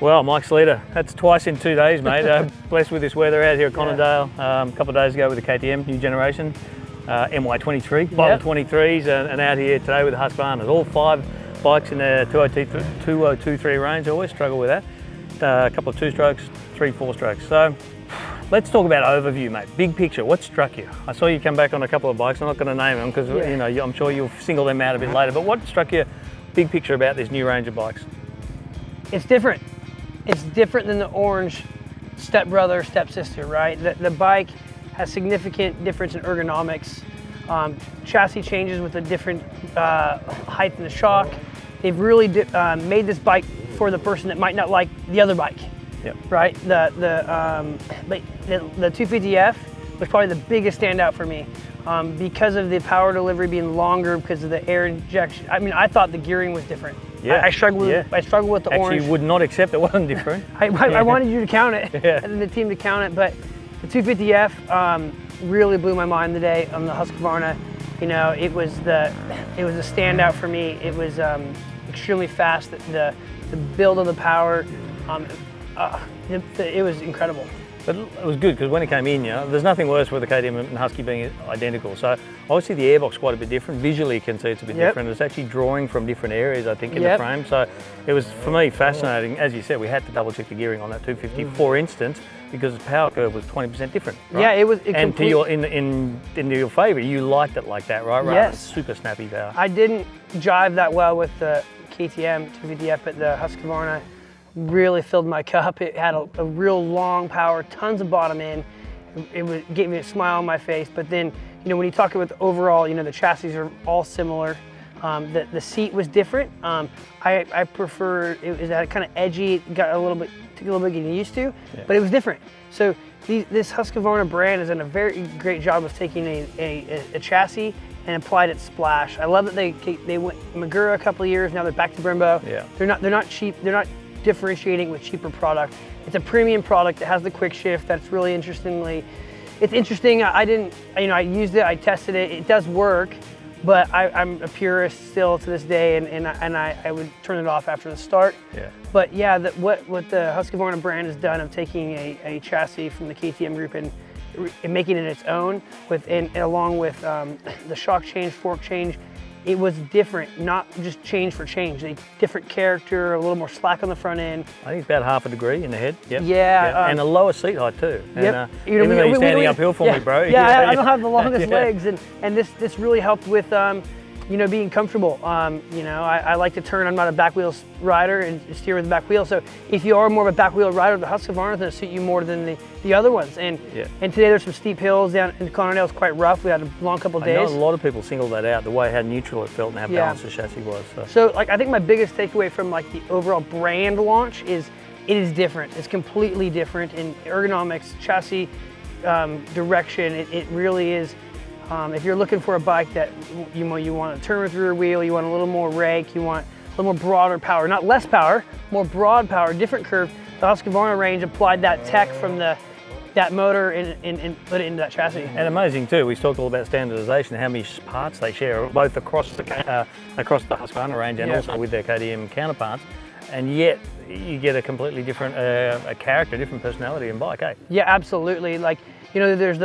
Well, Mike Sleeter, that's twice in 2 days, mate. Blessed with this weather out here at Conondale. A couple of days ago with the KTM, new generation, MY23, bottle 23s, and out here today with the Husqvarnas. All 5 bikes in the 2023 range. I always struggle with that. A couple of 2-strokes, 3 4-strokes. So let's talk about overview, mate. Big picture, what struck you? I saw you come back on a couple of bikes. I'm not going to name them because you know, I'm sure you'll single them out a bit later. But what struck you, big picture, about this new range of bikes? It's different. It's different than the orange stepbrother, stepsister, right? The bike has significant difference in ergonomics. Chassis changes with a different height in the shock. They've really made this bike for the person that might not like the other bike, right? The 250F was probably the biggest standout for me because of the power delivery being longer, because of the air injection. I mean, I thought the gearing was different. Yeah, I struggled with the orange. Actually, would not accept it wasn't different. I wanted you to count it, and the team to count it, but the 250F really blew my mind today on the Husqvarna. You know, it was a standout for me. It was extremely fast. The build of the power, it was incredible. But it was good because when it came in, you know, there's nothing worse with the KTM and Husky being identical. So obviously the airbox quite a bit different. Visually you can see it's a bit different. It's actually drawing from different areas, I think, in the frame. So it was, for me, fascinating. As you said, we had to double check the gearing on that 250, for instance, because the power curve was 20% different. Right? Yeah, it was. And to your, in your favour, you liked it like that, right? Yes. Super snappy power. I didn't jive that well with the KTM 250F, but the Husqvarna really filled my cup. It had a real long power, tons of bottom end. It gave me a smile on my face. But then, you know, when you talk about the overall, you know, the chassis are all similar. The seat was different. I prefer, it was kind of edgy. It got took a little bit getting used to, but it was different. So this Husqvarna brand has done a very great job of taking a chassis and applied it splash. I love that they went Magura a couple of years, now they're back to Brembo. Yeah. They're not cheap. They're not differentiating with cheaper product. It's a premium product that has the quick shift. That's really interesting. I used it, I tested it. It does work, but I'm a purist still to this day, and I would turn it off after the start. Yeah. But yeah, what the Husqvarna brand has done of taking a chassis from the KTM group and making it its own, along with the shock change, fork change, it was different, not just change for change. A different character, a little more slack on the front end. I think it's about 1/2 degree in the head. Yep. Yeah. And a lower seat height too. Yep. And, even though you're standing uphill for me, bro. Yeah, I don't have the longest legs, and this really helped with you know, being comfortable. You know, I like to turn. I'm not a back wheel rider and steer with the back wheel. So if you are more of a back wheel rider, the Husqvarna is going to suit you more than the other ones. And today there's some steep hills down in Conondale. It's quite rough. We had a long couple of days. I know a lot of people singled that out, the way how neutral it felt and how balanced the chassis was. So like, I think my biggest takeaway from like the overall brand launch is it is different. It's completely different in ergonomics, chassis direction. It really is. If you're looking for a bike that you want to turn with rear wheel, you want a little more rake, you want a little more broader power, not less power, more broad power, different curve. The Husqvarna range applied that tech from that motor and put it into that chassis. And amazing too, we talked all about standardization, how many parts they share, both across the Husqvarna range and also with their KTM counterparts. And yet you get a completely different a character, different personality in bike, eh? Yeah, absolutely. Like, you know, there's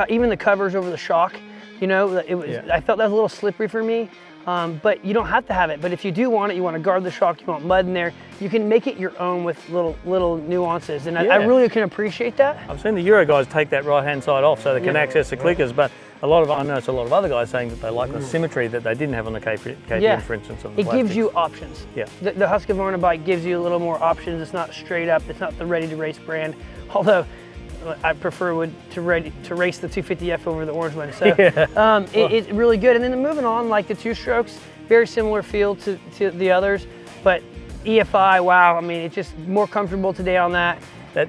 even the covers over the shock. You know, I felt that was a little slippery for me. But you don't have to have it. But if you do want it, you want to guard the shock, you want mud in there, you can make it your own with little nuances. And I really can appreciate that. I've seen the Euro guys take that right-hand side off so they can access the clickers, but I noticed a lot of other guys saying that they like the symmetry that they didn't have on the KTM, for instance. It gives you options. Yeah. The Husqvarna bike gives you a little more options. It's not straight up. It's not the ready-to-race brand. Although, I prefer to race the 250F over the orange one. So it's really good. And then moving on, like the 2-strokes, very similar feel to the others, but EFI, wow, I mean, it's just more comfortable today on that.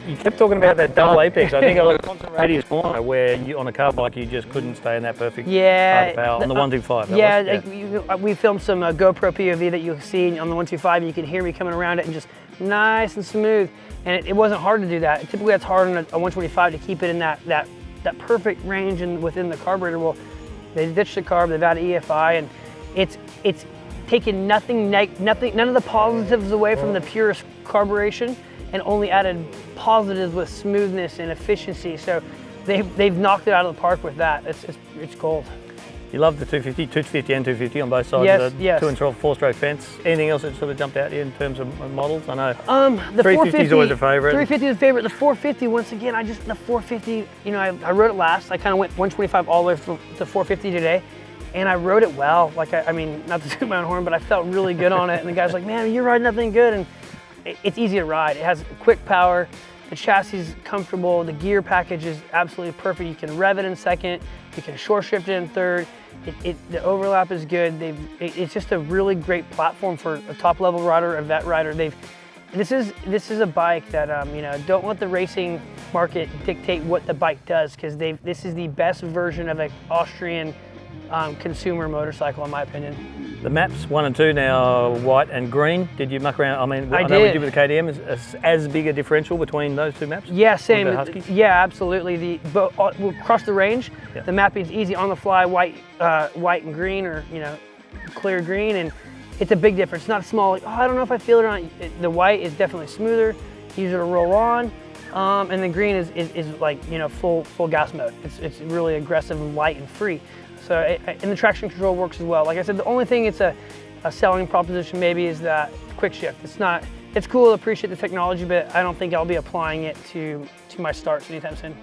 You kept talking about that double apex. I think I like a constant radius corner where on a car bike you just couldn't stay in that perfect power on the 125. We filmed some GoPro Pov that you'll see on the 125, and you can hear me coming around it and just nice and smooth. And it wasn't hard to do that. Typically that's hard on a 125 to keep it in that perfect range and within the carburetor. Well, they ditched the carb, they've added EFI, and it's taken none of the positives away from the purest carburation, and only added positives with smoothness and efficiency. So they've knocked it out of the park with that. It's gold. You love the 250 and 250 on both sides of the 2 and 4-stroke fence. Anything else that sort of jumped out at you in terms of models? I know the 350 is always a favourite. 350 is a favourite. The 450, once again, the 450, you know, I rode it last. I kind of went 125 all the way to 450 today, and I rode it well. Like, I mean, not to toot my own horn, but I felt really good on it. And the guy's like, man, you're riding that thing good. And it's easy to ride. It has quick power. The chassis is comfortable. The gear package is absolutely perfect. You can rev it in second. You can short shift it in third. The overlap is good. It's just a really great platform for a top level rider, a vet rider. This is a bike that you know, don't let the racing market dictate what the bike does, because this is the best version of an Austrian consumer motorcycle, in my opinion. The maps 1 and 2 now are white and green. Did you muck around? I mean, I know we did with the KTM. Is as big a differential between those two maps? Yeah, same. Yeah, absolutely. Across the range, yeah. The mapping is easy on the fly, white and green, or you know, clear green, and it's a big difference. It's not small. Like, oh, I don't know if I feel it or not. The white is definitely smoother, easier to roll on, and the green is like, you know, full gas mode. It's really aggressive and light and free. So, and the traction control works as well. Like I said, the only thing it's a selling proposition maybe is that quick shift. It's cool to appreciate the technology, but I don't think I'll be applying it to my starts anytime soon.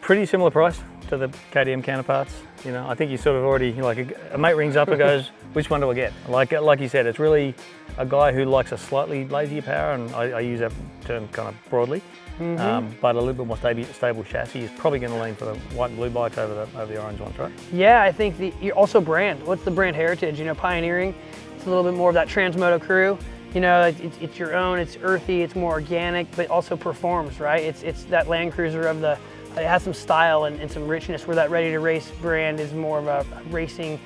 Pretty similar price to the KTM counterparts. You know, I think you sort of already, like a mate rings up and goes, which one do I get? Like you said, it's really a guy who likes a slightly lazier power, and I use that term kind of broadly. But a little bit more stable chassis is probably going to lean for the white and blue bikes over the orange ones, right? Yeah, I think you're also brand. What's the brand heritage? You know, pioneering. It's a little bit more of that Transmoto crew. You know, it's your own. It's earthy. It's more organic, but also performs, right? It's that Land Cruiser of the. It has some style and some richness, where that Ready to Race brand is more of a racing.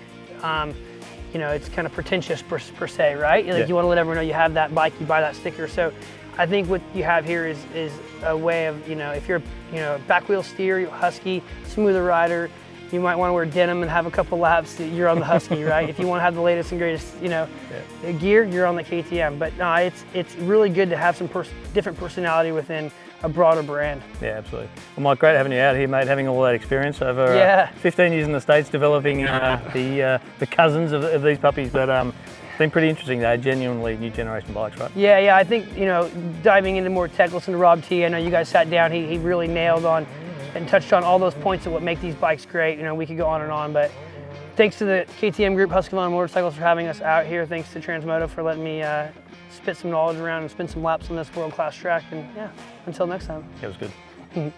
You know, it's kind of pretentious per se, right? Like, yeah. You want to let everyone know you have that bike, you buy that sticker. So I think what you have here is a way of, you know, if you're, you know, back wheel steer, you're Husky, smoother rider, you might want to wear denim and have a couple laps, you're on the Husky, right? If you want to have the latest and greatest, you know, gear, you're on the KTM. But no, it's really good to have some different personality within a broader brand. Yeah, absolutely. Well, Mike, great having you out here, mate, having all that experience over 15 years in the States, developing the cousins of these puppies. But it's been pretty interesting. They're genuinely new generation bikes, right? Yeah, I think, you know, diving into more tech, listen to Rob T. I know you guys sat down, he really nailed on and touched on all those points of what make these bikes great. You know, we could go on and on, but thanks to the KTM group, Husqvarna Motorcycles, for having us out here. Thanks to Transmoto for letting me spit some knowledge around and spin some laps on this world-class track. And yeah, until next time. It was good.